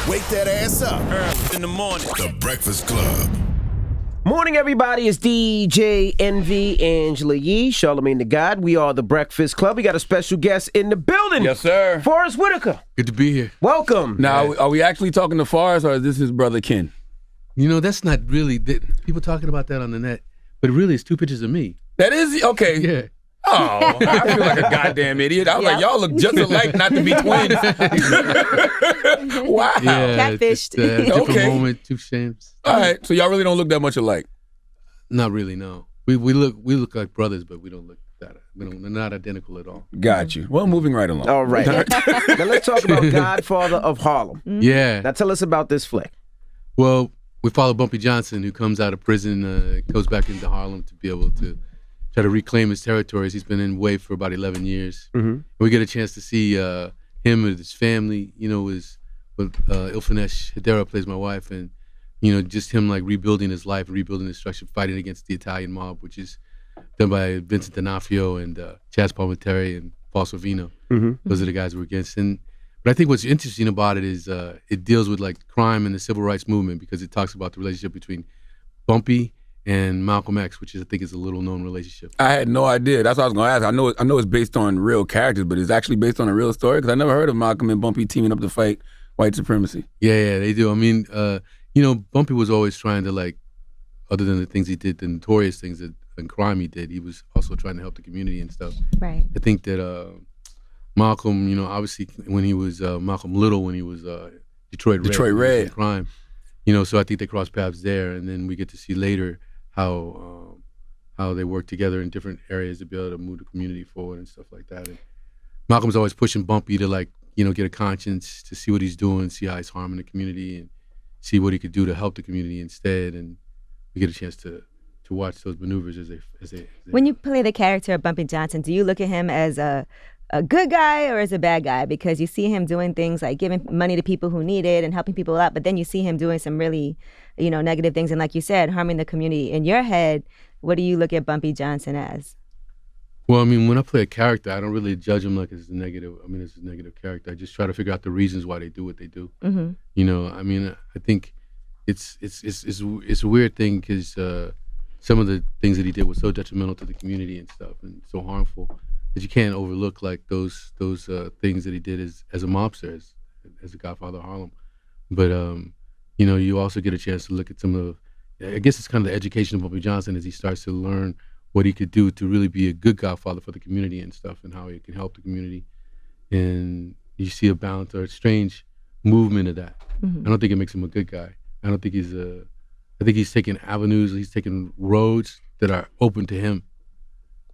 Wake that ass up. Early in the morning. The Breakfast Club. Morning, everybody. It's DJ Envy, Angela Yee, Charlamagne the God. We are the Breakfast Club. We got a special guest in the building. Yes, sir. Forrest Whitaker. Good to be here. Welcome. Now, are we actually talking to Forrest, or is this his brother Ken? You know, that's not really people talking about that on the net, but really it's two pictures of me. That is okay. Yeah. Oh, I feel like a goddamn idiot. I was like, y'all look just alike, not to be twins. Wow. Yeah, Catfished. just, different Okay. moment, two shames. All right, so y'all really don't look that much alike. Not really, no. We look like brothers, but we don't look that. We're not identical at all. Got you. Well, moving right along. All right. Now let's talk about Godfather of Harlem. Yeah. Now tell us about this flick. Well, we follow Bumpy Johnson, who comes out of prison, goes back into Harlem to be able to try to reclaim his territories. He's been in Wave for about 11 years. Mm-hmm. We get a chance to see him with his family, you know, with Ilfanesh Hedera plays my wife, and, you know, just him like rebuilding his life, rebuilding his structure, fighting against the Italian mob, which is done by Vincent D'Onofrio and Chaz Palminteri and Paul Sorvino. Mm-hmm. Those are the guys we're against. But I think what's interesting about it is it deals with like crime and the civil rights movement, because it talks about the relationship between Bumpy and Malcolm X, which I think is a little known relationship. I had no idea. That's what I was going to ask. I know it's based on real characters, but it's actually based on a real story, because I never heard of Malcolm and Bumpy teaming up to fight white supremacy. Yeah, they do. I mean, you know, Bumpy was always trying to, like, other than the things he did, the notorious things and crime he did, he was also trying to help the community and stuff. Right. I think that Malcolm, you know, obviously when he was Malcolm Little, when he was Detroit Red. Crime. You know, so I think they crossed paths there, and then we get to see later how they work together in different areas to be able to move the community forward and stuff like that. And Malcolm's always pushing Bumpy to, like, you know, get a conscience, to see what he's doing, see how he's harming the community, and see what he could do to help the community instead. And we get a chance to watch those maneuvers as they. When you play the character of Bumpy Johnson, do you look at him as a good guy or as a bad guy? Because you see him doing things like giving money to people who need it and helping people out, but then you see him doing some really, you know, negative things, and like you said, harming the community. In your head, what do you look at Bumpy Johnson as? Well, I mean, when I play a character, I don't really judge him like it's a negative. I mean, it's a negative character. I just try to figure out the reasons why they do what they do. Mm-hmm. You know, I mean, I think it's a weird thing, because some of the things that he did was so detrimental to the community and stuff, and so harmful, that you can't overlook like those things that he did as a mobster, as a Godfather of Harlem. But you know, you also get a chance to look at some of, I guess it's kind of the education of Bumpy Johnson as he starts to learn what he could do to really be a good godfather for the community and stuff, and how he can help the community. And you see a balance or a strange movement of that. Mm-hmm. I don't think it makes him a good guy. I don't think I think he's taking avenues, he's taking roads that are open to him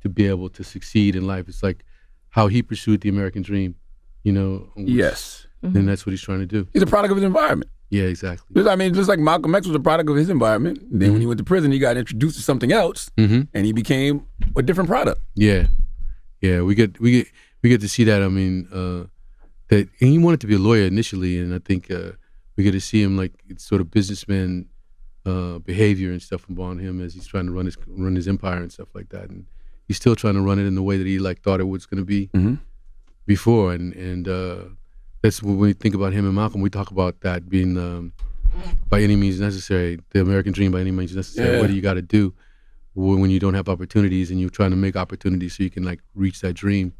to be able to succeed in life. It's like how he pursued the American dream, you know? Yes. And that's what he's trying to do. He's a product of his environment. Yeah, exactly. I mean, just like Malcolm X was a product of his environment. Then when he went to prison, he got introduced to something else, and he became a different product. Yeah, we get to see that. I mean, that and he wanted to be a lawyer initially, and I think we get to see him like it's sort of businessman behavior and stuff upon him as he's trying to run his empire and stuff like that. And he's still trying to run it in the way that he like thought it was going to be before. And that's when we think about him and Malcolm. We talk about that being by any means necessary, the American dream by any means necessary. Yeah. What do you got to do when you don't have opportunities, and you're trying to make opportunities so you can like reach that dream?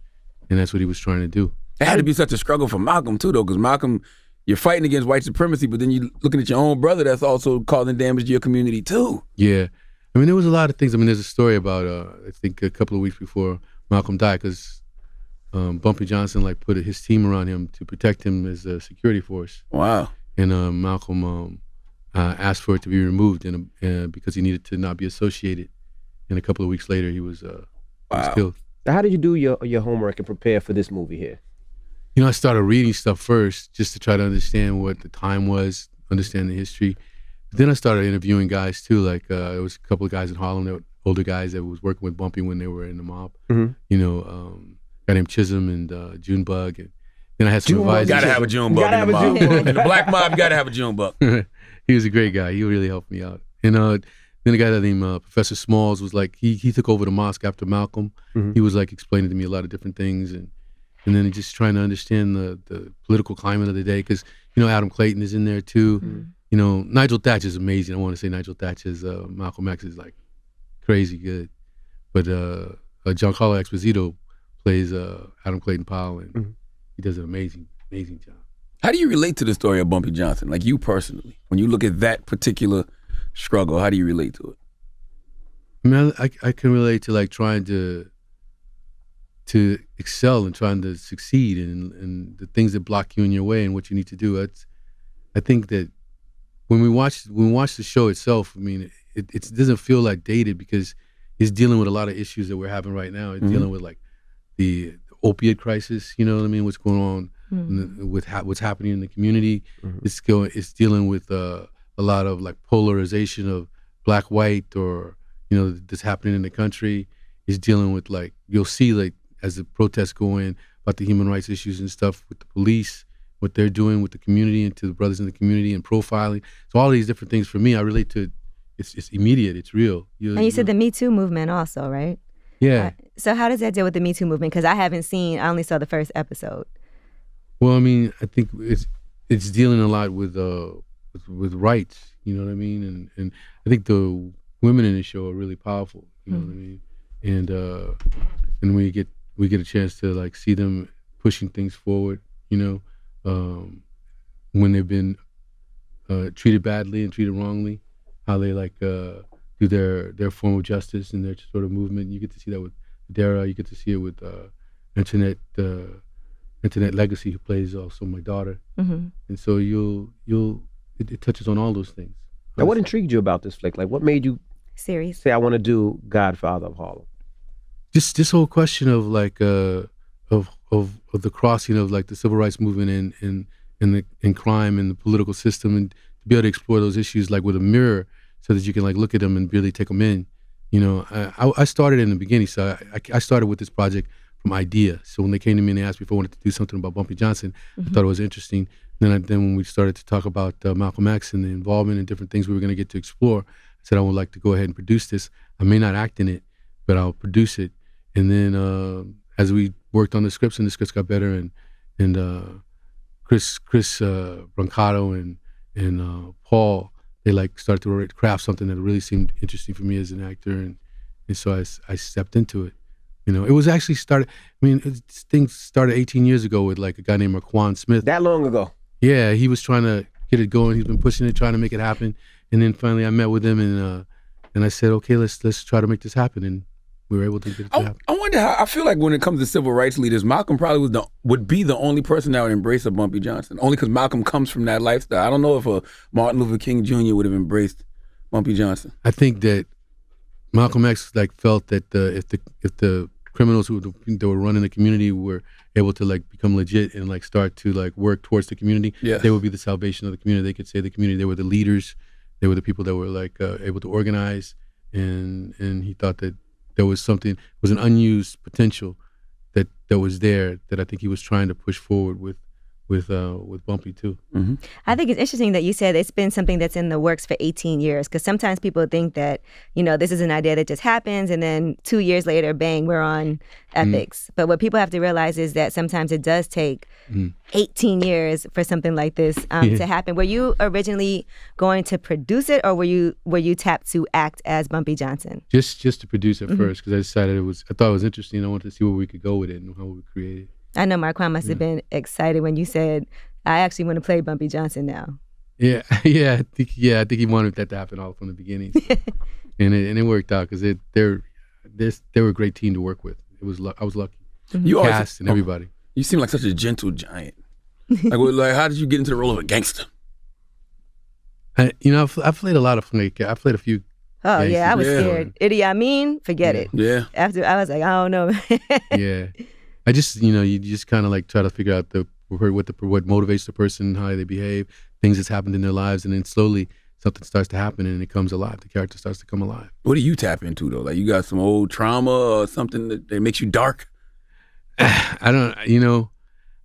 And that's what he was trying to do. It had to be such a struggle for Malcolm too, though, because Malcolm, you're fighting against white supremacy, but then you're looking at your own brother that's also causing damage to your community too. Yeah. I mean, there was a lot of things. I mean, there's a story about, I think a couple of weeks before Malcolm died, because Bumpy Johnson like put his team around him to protect him as a security force. Wow. And Malcolm asked for it to be removed because he needed to not be associated. And a couple of weeks later, he was killed. Now, how did you do your homework and prepare for this movie here? You know, I started reading stuff first just to try to understand what the time was, understand the history. But then I started interviewing guys too. Like there was a couple of guys in Harlem, that were older guys that was working with Bumpy when they were in the mob. You know, a guy named Chisholm and Junebug. And then I had some advisors. You gotta have a Junebug in the mob. In the black mob, you gotta have a Junebug. He was a great guy. He really helped me out. And then a guy named Professor Smalls was like, he took over the mosque after Malcolm. He was like explaining to me a lot of different things, and then just trying to understand the political climate of the day. Because, Adam Clayton is in there too. Nigel Thatcher is amazing. I want to say Nigel Thatcher's Malcolm X is like crazy good. But Giancarlo Esposito plays Adam Clayton Powell, and he does an amazing job. How do you relate to the story of Bumpy Johnson? Like you personally, when you look at that particular struggle, how do you relate to it? I mean, I can relate to like trying to excel and trying to succeed and the things that block you in your way and what you need to do. I think that when we watch the show itself, I mean, it doesn't feel like dated because it's dealing with a lot of issues that we're having right now. It's dealing with like the opiate crisis, you know what I mean? What's going on with what's happening in the community. It's dealing with a lot of like polarization of black, white, or that's happening in the country. It's dealing with like, you'll see like as the protests go in about the human rights issues and stuff with the police, what they're doing with the community and to the brothers in the community and profiling. So all these different things for me, I relate to. It's immediate. It's real. And you said the Me Too movement also, right? Yeah. So how does that deal with the Me Too movement? Because I only saw the first episode. Well, I mean, I think it's dealing a lot with rights. You know what I mean? And I think the women in the show are really powerful. You know what I mean? And we get a chance to like see them pushing things forward. When they've been treated badly and treated wrongly, how they like do their form of justice and their sort of movement. You get to see that with Dara. You get to see it with Internet Legacy, who plays also my daughter. And so it touches on all those things. Now, what intrigued you about this flick? Like, what made you say I want to do Godfather of Harlem? Just this whole question of like of the crossing of like the civil rights movement and crime and the political system, and to be able to explore those issues like with a mirror, so that you can like look at them and really take them in. I started in the beginning, so I started with this project from idea. So when they came to me and they asked me if I wanted to do something about Bumpy Johnson, I thought it was interesting. Then when we started to talk about Malcolm X and the involvement and different things we were going to get to explore, I said I would like to go ahead and produce this. I may not act in it, but I'll produce it. And then as we worked on the scripts and the scripts got better, and Chris Brancato and Paul, they like started to craft something that really seemed interesting for me as an actor, and so I stepped into it. It was actually things started 18 years ago with like a guy named Marquand Smith. That long ago? Yeah, he was trying to get it going. He's been pushing it, trying to make it happen. And then finally I met with him and I said, okay, let's try to make this happen. And we were able to get it to happen. I wonder how, I feel like when it comes to civil rights leaders, Malcolm probably would be the only person that would embrace a Bumpy Johnson, only because Malcolm comes from that lifestyle. I don't know if a Martin Luther King Jr. would have embraced Bumpy Johnson. I think that Malcolm X like felt that if the criminals that were running the community were able to like become legit and like start to like work towards the community, they would be the salvation of the community. They could say the community, they were the leaders, they were the people that were like able to organize, and he thought that there was an unused potential that was there that I think he was trying to push forward with Bumpy too. I think it's interesting that you said it's been something that's in the works for 18 years, because sometimes people think that, this is an idea that just happens and then 2 years later, bang, we're on Ethics. But what people have to realize is that sometimes it does take 18 years for something like this to happen. Were you originally going to produce it, or were you tapped to act as Bumpy Johnson? Just to produce it first, because I decided I thought it was interesting. I wanted to see where we could go with it and how we would create it. I know Marquand must have been excited when you said, I actually want to play Bumpy Johnson now. Yeah, I think he wanted that to happen all from the beginning, and it worked out because they were a great team to work with. I was lucky. You cast and everybody. You seem like such a gentle giant. Like how did you get into the role of a gangster? I played a lot of I played a few. Oh gangsters. yeah, I was scared. Idi Amin, forget it. Yeah. After I was like, I don't know. Yeah. I just, you just kind of like try to figure out what motivates the person, how they behave, things that's happened in their lives, and then slowly something starts to happen and it comes alive. The character starts to come alive. What do you tap into though? Like you got some old trauma or something that makes you dark? I don't,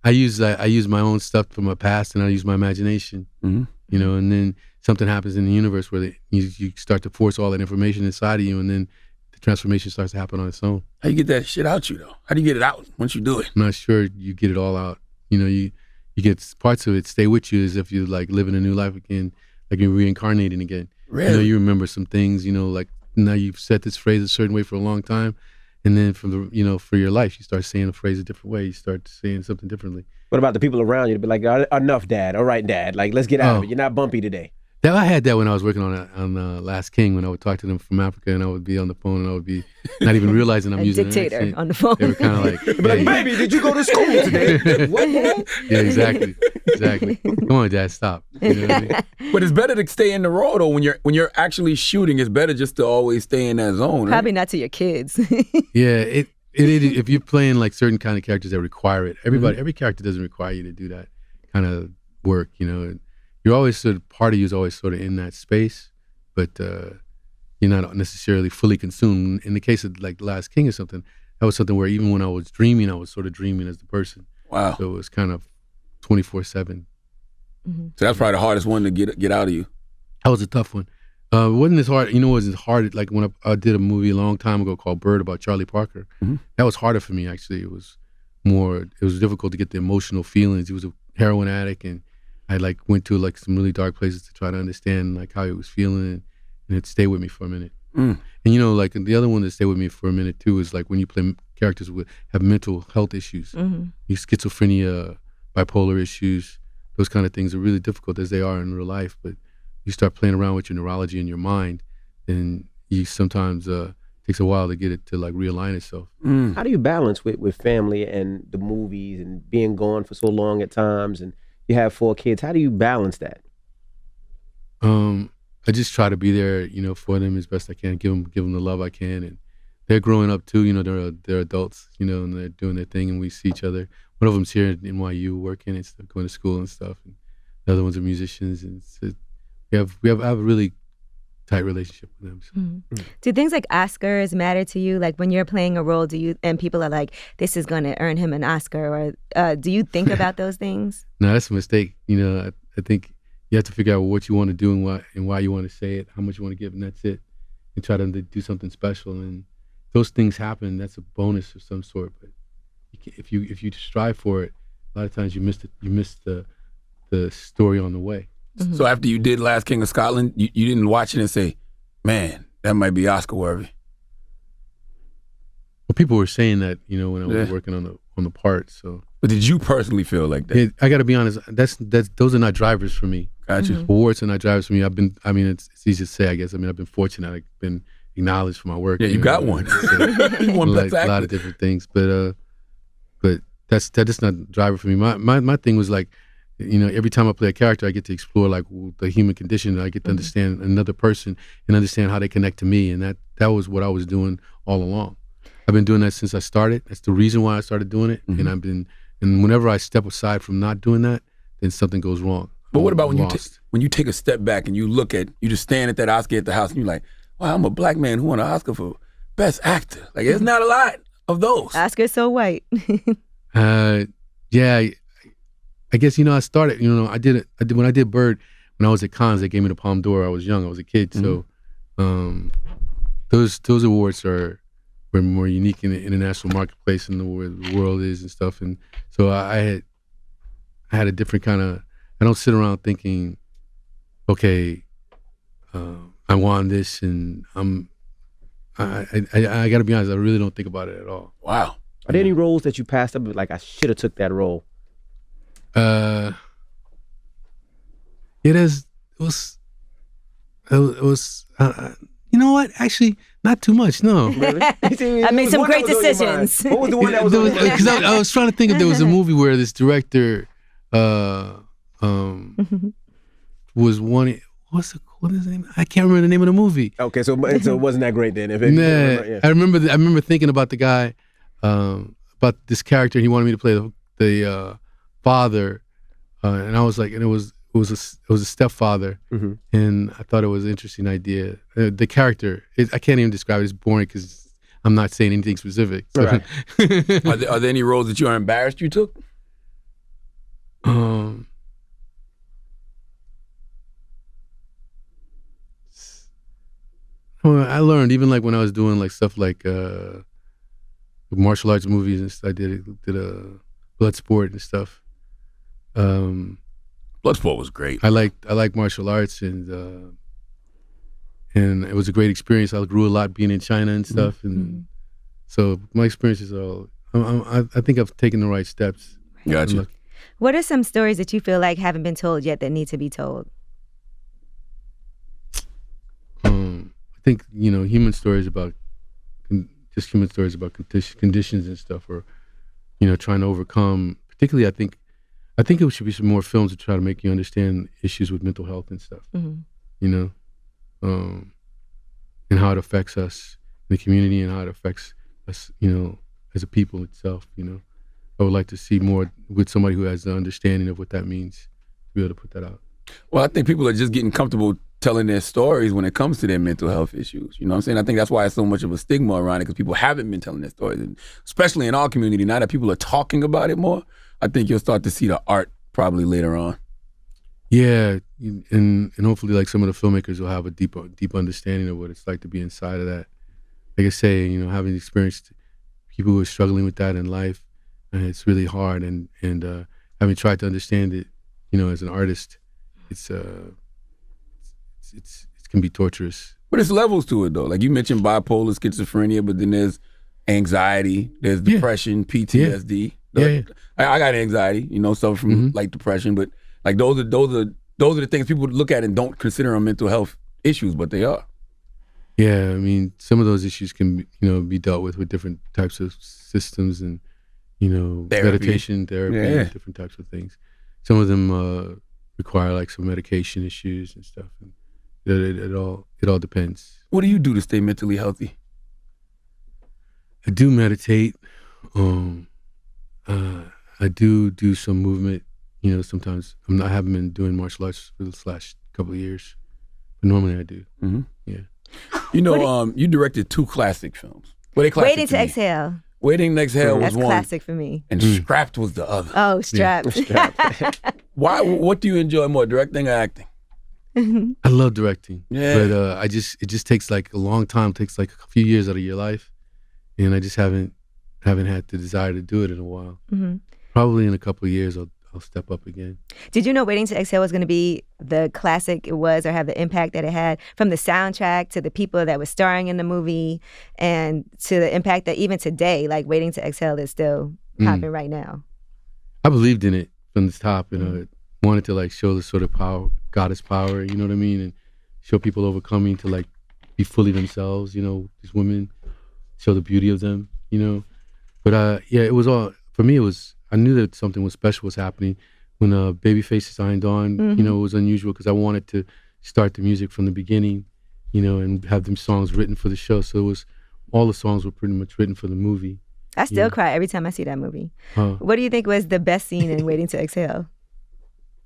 I use my own stuff from my past, and I use my imagination, and then something happens in the universe where you start to force all that information inside of you, and then the transformation starts to happen on its own. How you get that shit out you though? How do you get it out once you do it? I'm not sure you get it all out. You you get parts of it stay with you as if you're like living a new life again, like you're reincarnating again. Really? You know, you remember some things, you know, like now you've said this phrase a certain way for a long time, and then from the, you know, for your life, you start saying the phrase a different way. You start saying something differently. What about the people around you to be like, enough, Dad. All right, Dad. Like, let's get out of it. You're not bumpy today. I had that when I was working on Last King, when I would talk to them from Africa, and I would be on the phone, and I would be not even realizing I'm using dictator an accent. on the phone. They were kind of like, Like, baby, did you go to school today? What, Dad? yeah, exactly. Come on, Dad, stop. You know what I mean? But it's better to stay in the role though. When you're actually shooting, it's better just to always stay in that zone. Probably right? not to your kids. Yeah, it if you're playing like certain kind of characters that require it, every character doesn't require you to do that kind of work, you know. And you're always part of you is always sort of in that space, but you're not necessarily fully consumed. In the case of like Last King or something, that was something where even when I was dreaming, I was sort of dreaming as the person. Wow. So it was kind of 24/7. Mm-hmm. So that's probably the hardest one to get out of you. That was a tough one. It wasn't as hard. You know, it wasn't hard. Like when I did a movie a long time ago called Bird about Charlie Parker. Mm-hmm. That was harder for me, actually. It was difficult to get the emotional feelings. He was a heroin addict, and I like went to like some really dark places to try to understand like how he was feeling, and it stayed with me for a minute. Mm. And you know, like the other one that stayed with me for a minute too is like when you play characters who have mental health issues, schizophrenia, bipolar issues. Those kind of things are really difficult as they are in real life, but you start playing around with your neurology in your mind, and you sometimes takes a while to get it to like realign itself. How do you balance with family and the movies and being gone for so long at times, and you have 4 kids? How do you balance that? I just try to be there, you know, for them as best I can, give them the love I can, and they're growing up too. You know, they're adults, you know, and they're doing their thing, and we see each other. One of them's here at NYU working and stuff, going to school and stuff, and the other ones are musicians, and I have a really tight relationship with them. So. Do things like Oscars matter to you? Like when you're playing a role, and people are like, this is going to earn him an Oscar, or do you think about those things? No, that's a mistake. You know, I think you have to figure out what you want to do and why you want to say it, how much you want to give, and that's it. And try to do something special. And those things happen. That's a bonus of some sort. But if you strive for it, a lot of times you miss the story on the way. Mm-hmm. So after you did Last King of Scotland, you didn't watch it and say, man, that might be Oscar worthy. Well, people were saying that, you know, when I was working on the part. So, but did you personally feel like that? I got to be honest. Those are not drivers for me. Gotcha. Mm-hmm. Awards are not drivers for me. It's easy to say, I guess. I mean, I've been fortunate. I've been acknowledged for my work. Yeah, you got one. You won like, Best a lot Actor. of different things, but that's not a driver for me. My thing was like, you know, every time I play a character, I get to explore like the human condition. I get to understand another person and understand how they connect to me, and that was what I was doing all along. I've been doing that since I started. That's the reason why I started doing it. And whenever I step aside from not doing that, then something goes wrong. But what about when you take a step back and you just stand at that Oscar at the house and you're like, wow, I'm a black man who won an Oscar for Best Actor. Like, there's not a lot of those. Oscar's so white. Yeah, I guess, you know, I started, you know, I did when I did Bird, when I was at Cannes, they gave me the Palme d'Or. I was young, I was a kid. So those awards were more unique in the international marketplace and where the world is and stuff. And so I had a different kind of, I don't sit around thinking, okay, I won this and I got to be honest, I really don't think about it at all. Wow. Are there any roles that you passed up, like, I should have took that role? It was you know what? Actually, not too much. No. Really? I made some great decisions. What was the one that was on your mind? Because I was trying to think if there was a movie where this director was one. What is his name? I can't remember the name of the movie. Okay, so it wasn't that great then. I remember thinking about the guy, about this character. He wanted me to play the father, and I was like, and it was a stepfather, and I thought it was an interesting idea. The character, I can't even describe it. It's boring because I'm not saying anything specific. So. Right. Are there any roles that you are embarrassed you took? Well, I learned even like when I was doing like stuff like martial arts movies and stuff. I did a blood sport and stuff. Bloodsport was great. I like martial arts, and it was a great experience. I grew a lot being in China and stuff, and so my experiences are. I think I've taken the right steps. Gotcha. What are some stories that you feel like haven't been told yet that need to be told? I think human stories about conditions and stuff, or trying to overcome. Particularly, I think it should be some more films to try to make you understand issues with mental health and stuff. And how it affects us in the community and how it affects us, as a people itself. I would like to see more with somebody who has the understanding of what that means to be able to put that out. Well, I think people are just getting comfortable telling their stories when it comes to their mental health issues. You know what I'm saying? I think that's why it's so much of a stigma around it, because people haven't been telling their stories. And especially in our community, now that people are talking about it more, I think you'll start to see the art probably later on. Yeah, and hopefully like some of the filmmakers will have a deep understanding of what it's like to be inside of that. Like I say, having experienced people who are struggling with that in life, it's really hard, and having tried to understand it, as an artist, it can be torturous. But there's levels to it though. Like you mentioned bipolar, schizophrenia, but then there's anxiety, there's depression, PTSD. Yeah. I got anxiety, suffer from like depression, but like those are the things people look at and don't consider them mental health issues, but they are. Yeah, I mean, some of those issues can be dealt with different types of systems and meditation, therapy, and different types of things. Some of them require like some medication issues and stuff. And it all depends. What do you do to stay mentally healthy? I do meditate. I do some movement. Sometimes I haven't been doing martial arts for the last couple of years, but normally I do. Yeah. You directed 2 classic films. Were they classic? Waiting to Exhale. Waiting to Exhale was That's one. classic for me. And Strapped was the other. Oh, Strapped. Why? What do you enjoy more, directing or acting? I love directing, Yeah. but it just takes like a long time. It takes like a few years out of your life, and I just haven't had the desire to do it in a while. Probably in a couple of years I'll step up again. Did you know Waiting to Exhale was going to be the classic it was, or have the impact that it had, from the soundtrack to the people that were starring in the movie, and to the impact that even today, like Waiting to Exhale is still popping right now? I believed in it from the top, and I wanted to like show the sort of power, goddess power, you know what I mean, and show people overcoming to like be fully themselves, these women, show the beauty of them, But it was all, for me, I knew that something was special was happening when Babyface signed on. It was unusual because I wanted to start the music from the beginning, and have them songs written for the show. So all the songs were pretty much written for the movie. I still cry every time I see that movie. What do you think was the best scene in Waiting to Exhale?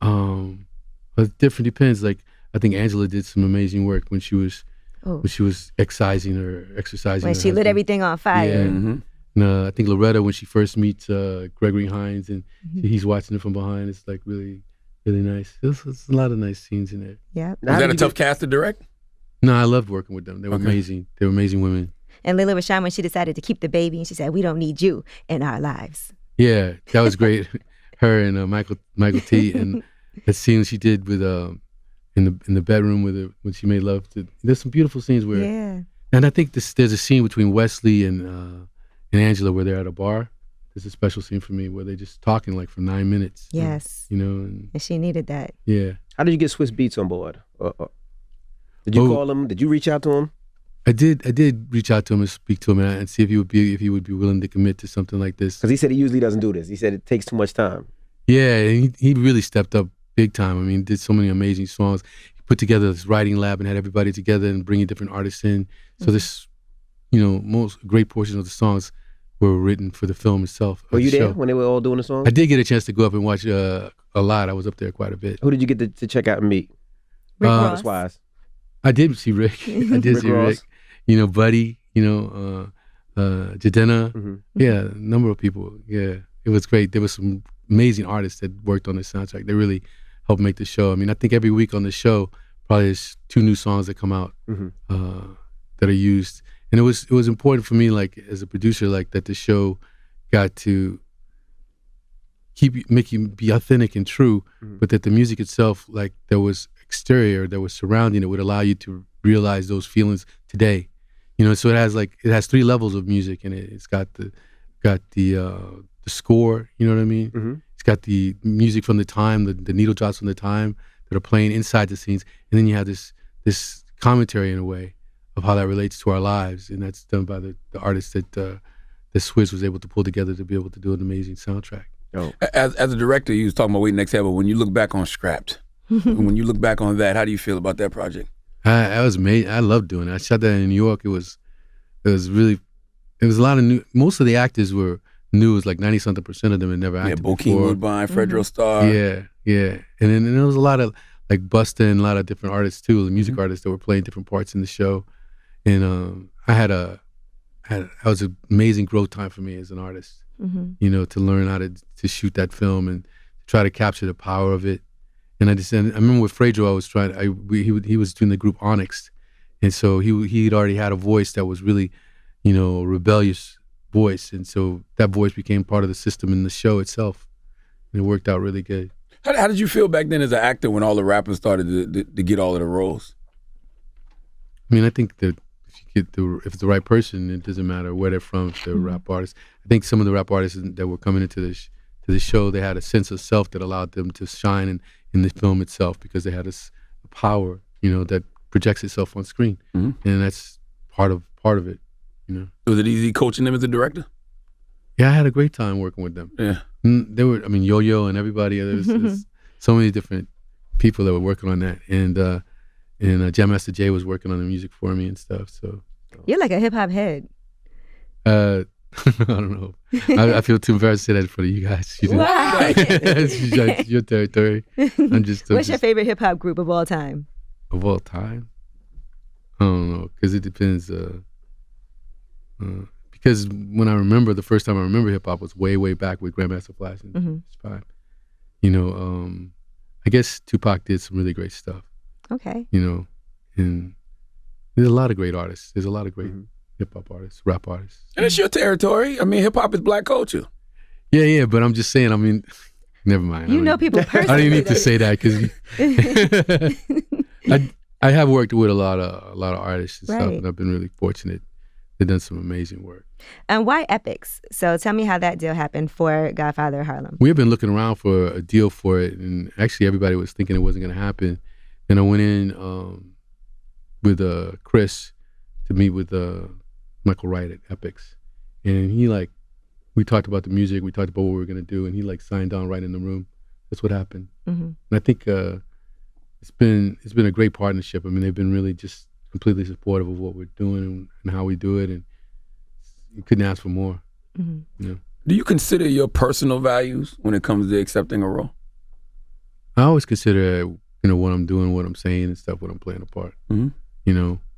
It different depends. Like I think Angela did some amazing work when she was exercising. When her she lit husband. everything on fire. Yeah. And I think Loretta, when she first meets Gregory Hines and he's watching it from behind, it's like really, really nice. There's a lot of nice scenes in there. Yeah. Was that a tough cast to direct? No, I loved working with them. They were amazing. They were amazing women. And Layla Rashawn, when she decided to keep the baby, and she said, "We don't need you in our lives." Yeah, that was great. Her and Michael T. and the scene she did with in the bedroom with her when she made love to. There's some beautiful scenes where. Yeah. And I think there's a scene between Wesley and Angela where they're at a bar. There's a special scene for me where they're just talking like for 9 minutes. Yes. And she needed that. Yeah. How did you get Swiss Beats on board? Did you call him? Did you reach out to him? I did reach out to him and speak to him and see if he would be willing to commit to something like this. Because he said he usually doesn't do this. He said it takes too much time. Yeah, and he really stepped up big time. I mean, did so many amazing songs. He put together this writing lab and had everybody together and bringing different artists in. So this, most great portions of the songs were written for the film itself. Were you there when they were all doing the songs? I did get a chance to go up and watch a lot. I was up there quite a bit. Who did you get to check out and meet? Rick Ross. Wise. I did see Rick. I did see Rick. Buddy. Jadena. Yeah, a number of people. Yeah, it was great. There was some amazing artists that worked on the soundtrack. They really helped make the show. I mean, I think every week on the show, probably there's 2 new songs that come out that are used. And it was important for me, like as a producer, like that the show got to make you be authentic and true, but that the music itself, like there was exterior that was surrounding it, would allow you to realize those feelings today. So it has 3 levels of music in it. It's got the score, you know what I mean? Mm-hmm. It's got the music from the time, the needle drops from the time that are playing inside the scenes, and then you have this commentary in a way of how that relates to our lives, and that's done by the artist that Swizz was able to pull together to be able to do an amazing soundtrack. Oh. As a director, you was talking about Waiting Next But when you look back on Scrapped, when you look back on that, how do you feel about that project? I was amazing. I loved doing it. I shot that in New York. It was a lot of new. Most of the actors were new. It was like 90-something% of them had never acted Bokeem before. Woodbine, Fredro Starr. Yeah. And then there was a lot of like Busta and a lot of different artists too, the music artists that were playing different parts in the show. And that was an amazing growth time for me as an artist. To learn how to shoot that film and try to capture the power of it. And I remember with Fredro, he was doing the group Onyx, and so he'd already had a voice that was really, a rebellious voice, and so that voice became part of the system in the show itself, and it worked out really good. How did you feel back then as an actor when all the rappers started to get all of the roles? I mean, I think that if it's the right person, it doesn't matter where they're from, if they're rap artists. I think some of the rap artists that were coming into the show, they had a sense of self that allowed them to shine in the film itself because they had a power, that projects itself on screen, and that's part of it, Was it easy coaching them as a director? Yeah, I had a great time working with them. Yeah, they were, Yo-Yo and everybody. There's so many different people that were working on that, and Jam Master Jay was working on the music for me and stuff. So you're like a hip hop head. I don't know. I feel too embarrassed to say that in front of you guys. Why? It's your territory. What's your favorite hip hop group of all time? Of all time? I don't know, because it depends. Because when I remember, the first time I remember hip hop was way back with Grandmaster Flash and Spot. I guess Tupac did some really great stuff. Okay. And there's a lot of great artists. There's a lot of great hip-hop artists, rap artists. And it's your territory. Hip-hop is black culture. Yeah, but I'm just saying, never mind. People personally. I didn't need to say that because I have worked with a lot of artists and stuff, and I've been really fortunate. They've done some amazing work. And why Epics? So tell me how that deal happened for Godfather of Harlem. We have been looking around for a deal for it, and actually everybody was thinking it wasn't going to happen. Then I went in with Chris to meet with Michael Wright at Epics, and we talked about the music, we talked about what we were going to do, and he signed on right in the room. That's what happened. And I think it's been a great partnership. They've been really just completely supportive of what we're doing and how we do it, and you couldn't ask for more. Do you consider your personal values when it comes to accepting a role? I always consider what I'm doing, what I'm saying and stuff, what I'm playing a part.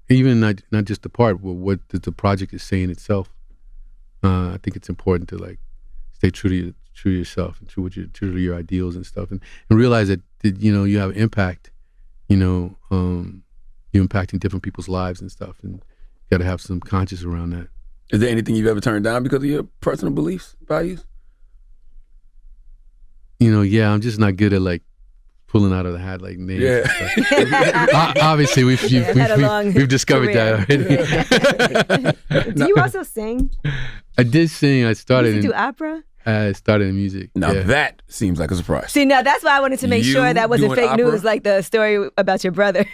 Even not just the part, but what the project is saying itself. I think it's important to stay true to yourself and true to your ideals and stuff, and realize that you have impact. You're impacting different people's lives and stuff, and you got to have some conscience around that. Is there anything you've ever turned down because of your personal beliefs, values? Yeah, I'm just not good at pulling out of the hat names. Yeah. Obviously, we've discovered that already. Do you also sing? I did sing. I started. You do opera? I started in music. Now that seems like a surprise. See, now that's why I wanted to make sure that wasn't fake news, like the story about your brother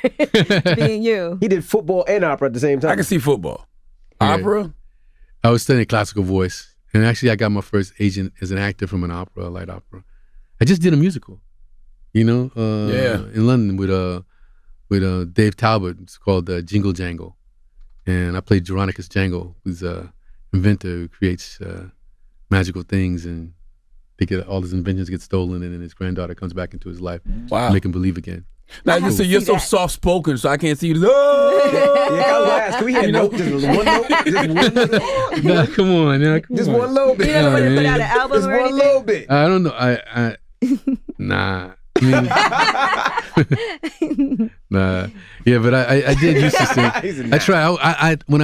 being you. He did football and opera at the same time. I can see football. Yeah. Opera? I was studying classical voice, and actually I got my first agent as an actor from an opera, a light opera. I just did a musical, in London with Dave Talbot. It's called Jingle Jangle, and I played Geronicus Jangle, who's an inventor who creates magical things, and all his inventions get stolen, and then his granddaughter comes back into his life to make him believe again. Now you're so soft spoken, so I can't see you. Oh! Can we hear a note? Just one note? Just one note? Nah, come on. Just one little bit. You don't want to put out an album Just or one anything? little bit. I don't know. Nah. Nah. Yeah, but I did used to sing. I tried. When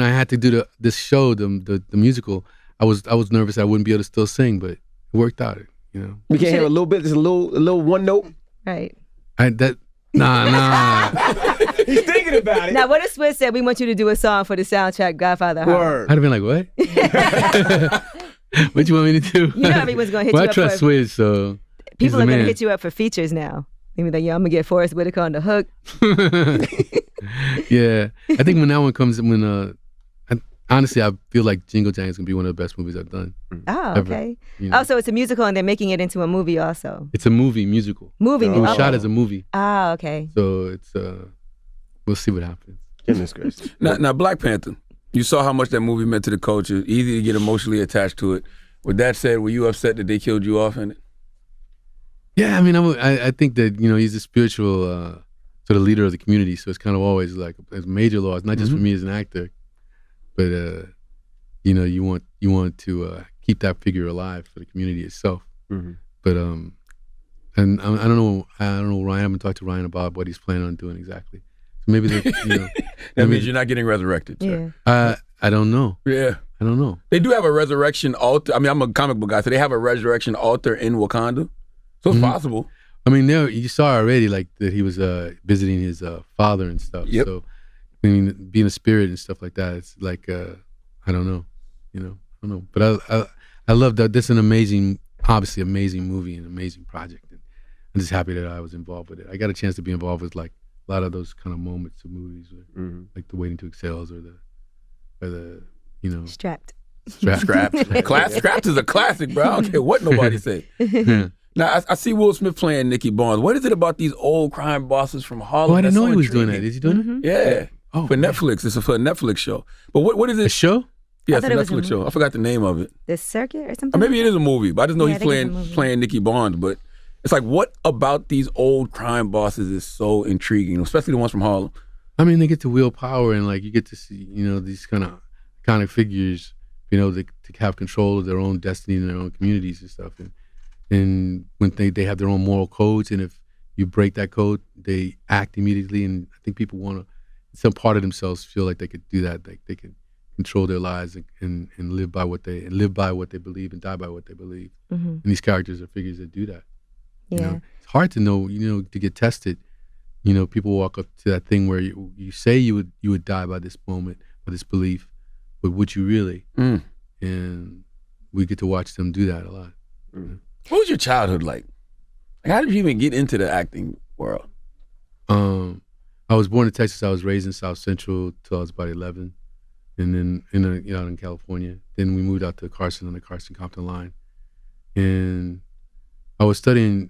I had to do this show, the musical, I was nervous I wouldn't be able to still sing, but it worked out. You know, We can't hear a little bit. Just a little one note. Right. Nah. He's thinking about it. Now, what if Swiss said, we want you to do a song for the soundtrack, Godfather of Harlem? Word. I'd have been like, what? What you want me to do? You know everyone's going to hit Well, you I up trust for... Swizz, so People are going to hit you up for features now. Maybe like, I'm going to get Forrest Whitaker on the hook. Yeah, I think when that one comes, honestly, I feel like Jingle Jangle is gonna be one of the best movies I've done. Oh, Ever, okay. you know. Oh, so it's a musical and they're making it into a movie also. It's a musical. It was Oh. shot as a movie, Oh, okay. so it's we'll see what happens. Goodness gracious. Now, Black Panther, you saw how much that movie meant to the culture. Easy to get emotionally attached to it. With that said, were you upset that they killed you off in it? Yeah, I mean, I think that he's a spiritual sort of leader of the community, so it's kind of always like a major loss, not just for me as an actor, but you want to keep that figure alive for the community itself. But and I don't know, Ryan. I haven't talked to Ryan about what he's planning on doing exactly. So maybe That means you're not getting resurrected, sir. Yeah. I don't know. Yeah. I don't know. They do have a resurrection altar. I mean, I'm a comic book guy, so they have a resurrection altar in Wakanda. So it's possible. I mean, you saw already like that he was visiting his father and stuff. Yep. So I mean, being a spirit and stuff like that, it's like I don't know, I don't know. But I love that. This is an obviously amazing movie and amazing project. And I'm just happy that I was involved with it. I got a chance to be involved with like a lot of those kind of moments of movies, like the Waiting to Exhales or the Strapped. Scrapped. Scrapped is a classic, bro. I don't care what nobody say. Now, I see Will Smith playing Nicky Barnes. What is it about these old crime bosses from Harlem? Oh, I didn't that's know so he was doing intriguing? that. Is he doing it? Yeah. Oh, for Netflix. It's for a Netflix show. But what is it? A show? Yeah, I it's a thought it was a Netflix show. movie. I forgot the name of it. The Circuit or something? Or maybe it is a movie, but I just know Yeah, he's I think it's a movie. playing Nicky Barnes. But it's like, what about these old crime bosses is so intriguing, especially the ones from Harlem? I mean, they get to wield power and like you get to see, these kind of iconic figures, to have control of their own destiny in their own communities and stuff. And when they have their own moral codes, and if you break that code, they act immediately. And I think people want to, some part of themselves feel like they could do that, like they can control their lives and live by what they believe and die by what they believe. And these characters are figures that do that. Yeah. It's hard to know, to get tested. People walk up to that thing where you say you would die by this moment, by this belief, but would you really? And we get to watch them do that a lot. What was your childhood like? How did you even get into the acting world? I was born in Texas. I was raised in South Central till I was about 11, and then in California. Then we moved out to Carson on the Carson-Compton line, and I was studying,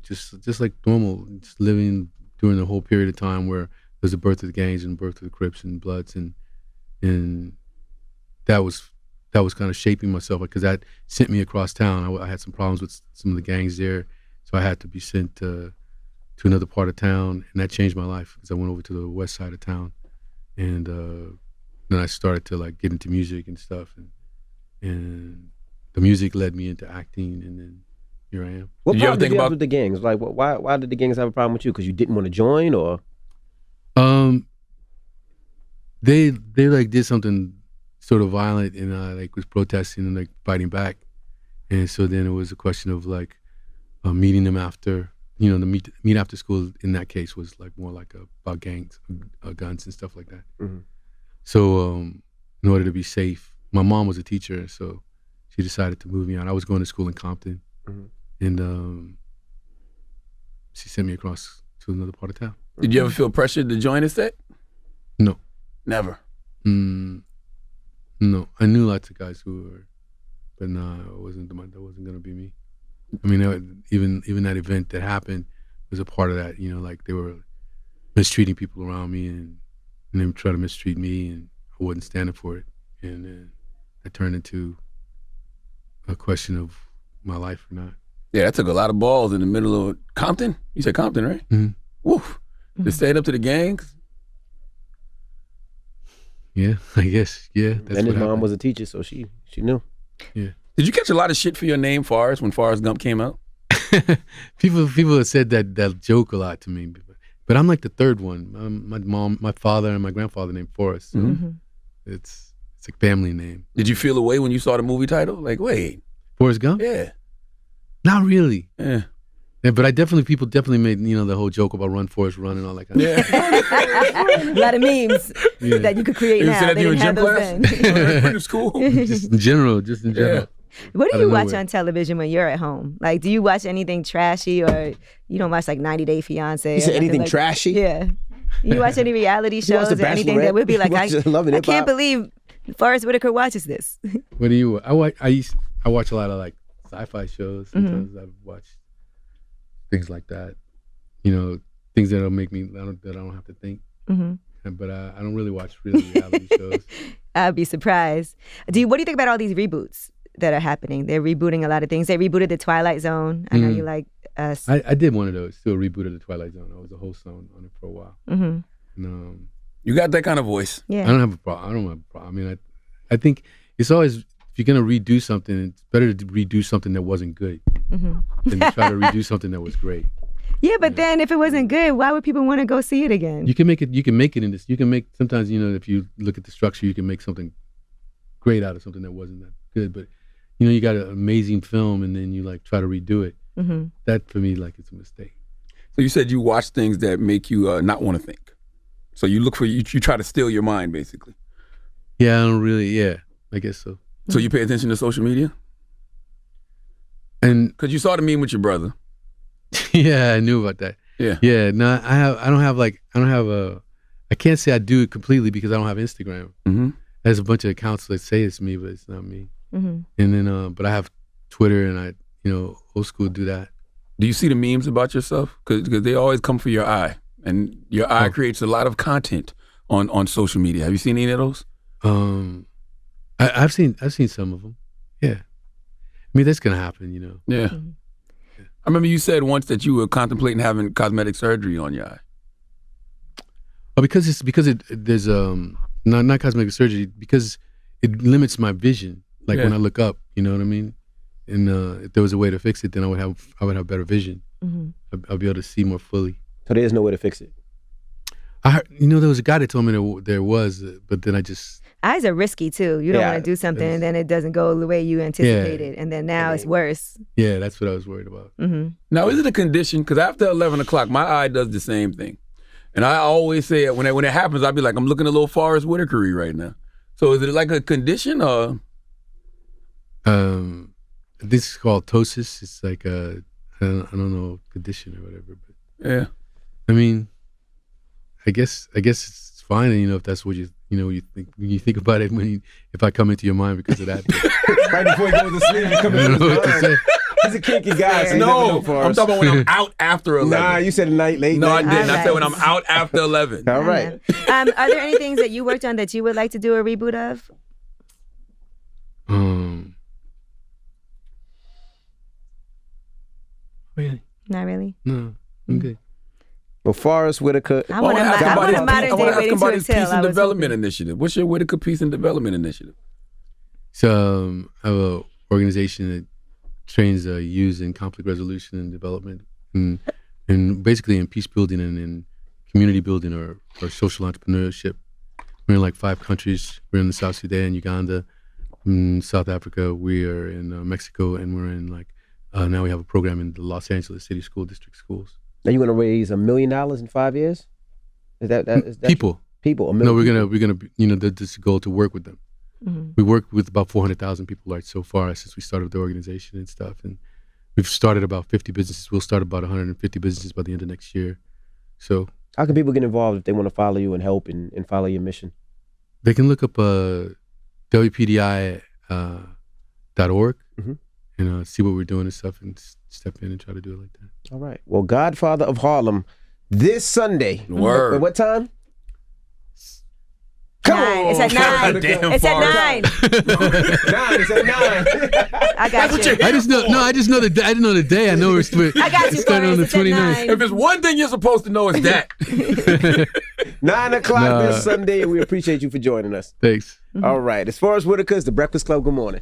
just like normal, just living during the whole period of time where there's the birth of the gangs and birth of the Crips and Bloods, and that was kind of shaping myself because that sent me across town. I had some problems with some of the gangs there, so I had to be sent to another part of town, and that changed my life because I went over to the west side of town, and then I started to like get into music and stuff, and the music led me into acting, and then here I am. What Did you ever problem did think you have about- with the gangs? Like, why did the gangs have a problem with you? Because you didn't want to join, or? They like did something sort of violent, and I like was protesting and like fighting back, and so then it was a question of like meeting them after, the meet after school in that case was like more like about gangs, guns and stuff like that. So in order to be safe, my mom was a teacher, so she decided to move me out. I was going to school in Compton, and she sent me across to another part of town. Did you ever feel pressured to join a set? No. Never. No, I knew lots of guys who were, but no, that wasn't gonna be me. I mean, even that event that happened was a part of that. Like they were mistreating people around me, and they would try to mistreat me, and I wasn't standing for it, and then that turned into a question of my life or not. Yeah, that took a lot of balls in the middle of Compton. You said Compton, right? Woof. To stand up to the gangs. Yeah, I guess. Yeah, that's And his what mom happened. was a teacher, so she knew. Yeah. Did you catch a lot of shit for your name, Forrest, when Forrest Gump came out? People have said that joke a lot to me, but I'm like the third one. My mom, my father, and my grandfather named Forrest. So it's a family name. Did you feel a way when you saw the movie title? Like, wait, Forrest Gump? yeah. Not really. Yeah. Yeah, but people definitely made, the whole joke about run, Forrest, run and all that kind of stuff. A lot of memes that you could create You now. said that They in your didn't have gym those class? then. Pretty school. Just in general. What do I you don't know watch where. on television when you're at home? Like, do you watch anything trashy, or you don't watch like 90 Day Fiance? You said anything like, trashy? Yeah. You watch any reality You watch shows The or anything that Bachelorette? would be like, You watch Love and I Hip Hop? can't believe Forrest Whitaker watches this. What do you? I watch a lot of like sci-fi shows. Sometimes I've watched things like that. Things that'll make me that I don't have to think. But I don't really watch reality shows. I'd be surprised. What do you think about all these reboots that are happening? They're rebooting a lot of things. They rebooted The Twilight Zone. I know you like us. I did one of those. Still rebooted The Twilight Zone. I was a host on it for a while. And, You got that kind of voice. Yeah. I don't have a problem. I mean, I think it's always, if you're gonna redo something, it's better to redo something that wasn't good than to try to redo something that was great. Yeah, but then if it wasn't good, why would people want to go see it again? You can make it in this. You can make, sometimes, if you look at the structure, you can make something great out of something that wasn't that good. But, you got an amazing film and then you like try to redo it. That for me, like, it's a mistake. So you said you watch things that make you not want to think. So you look for, you try to steal your mind, basically. Yeah, I don't really, I guess so. So you pay attention to social media? And Because you saw the meme with your brother. yeah, I knew about that. Yeah. Yeah, no, I can't say I do it completely because I don't have Instagram. There's a bunch of accounts that say it's me, but it's not me. And then, but I have Twitter and old school do that. Do you see the memes about yourself? Because they always come for your eye. And your eye creates a lot of content on social media. Have you seen any of those? I've seen some of them. Yeah. I mean, that's gonna happen, Yeah. I remember you said once that you were contemplating having cosmetic surgery on your eye. Oh, because there's not cosmetic surgery, because it limits my vision. Like when I look up, you know what I mean? And if there was a way to fix it, then I would have better vision. I'll be able to see more fully. So there's no way to fix it. I heard, there was a guy that told me there was, but then I just. Eyes are risky too. You don't Yeah, want to do something and then it doesn't go the way you anticipated, and then now it's worse. Yeah, that's what I was worried about. Now, is it a condition? Because after 11 o'clock, my eye does the same thing. And I always say when it happens, I'll be like, I'm looking a little Forrest Whitaker-y right now. So is it like a condition or? This is called ptosis. It's like I don't know, condition or whatever. But Yeah. I mean, I guess it's fine. And, if that's what you think when you think about it, if I come into your mind because of that. Right before he goes to sleep, you come I in don't know what to his say. mind. He's a kinky guy, so you never No, know for I'm us. talking about when I'm out after 11. Nah, you said late No, I night. didn't. I said when All I'm out after 11. All right. Are there any things that you worked on that you would like to do a reboot of? Really? Not really. No, I'm good. Well, Forrest Whitaker. I want ask him about a his modern I day want to ask waiting him to about his exhale. Peace and Development Initiative. What's your Whitaker Peace and Development Initiative? So I have an organization that trains youth in conflict resolution and development, and basically in peace building and in community building or social entrepreneurship. We're in like 5 countries. We're in the South Sudan, Uganda, South Africa. We are in Mexico, and we're in now we have a program in the Los Angeles City School District schools. Now you want to raise $1 million in 5 years? Is that People. People. No, we're gonna this is the goal to work with them. We worked with about 400,000 people so far since we started the organization and stuff, and we've started about 50 businesses. We'll start about 150 businesses by the end of next year. So How can people get involved if they want to follow you and help and follow your mission? they can look up WPDI.org and see what we're doing and stuff, and step in and try to do it like that. All right. Well, Godfather of Harlem this Sunday. Word. At what time? 9. It's at 9. Damn It's at Forrest. 9. 9. It's at 9. I got you. I just know. No, I just know the. I didn't know the day. I know we're I got you, starting on the Forrest. It's at 29th. 9. If it's one thing you're supposed to know, it's that. 9 o'clock Nah. this Sunday, and we appreciate you for joining us. Thanks. All right. As far as Whitaker, it's the Breakfast Club. Good morning.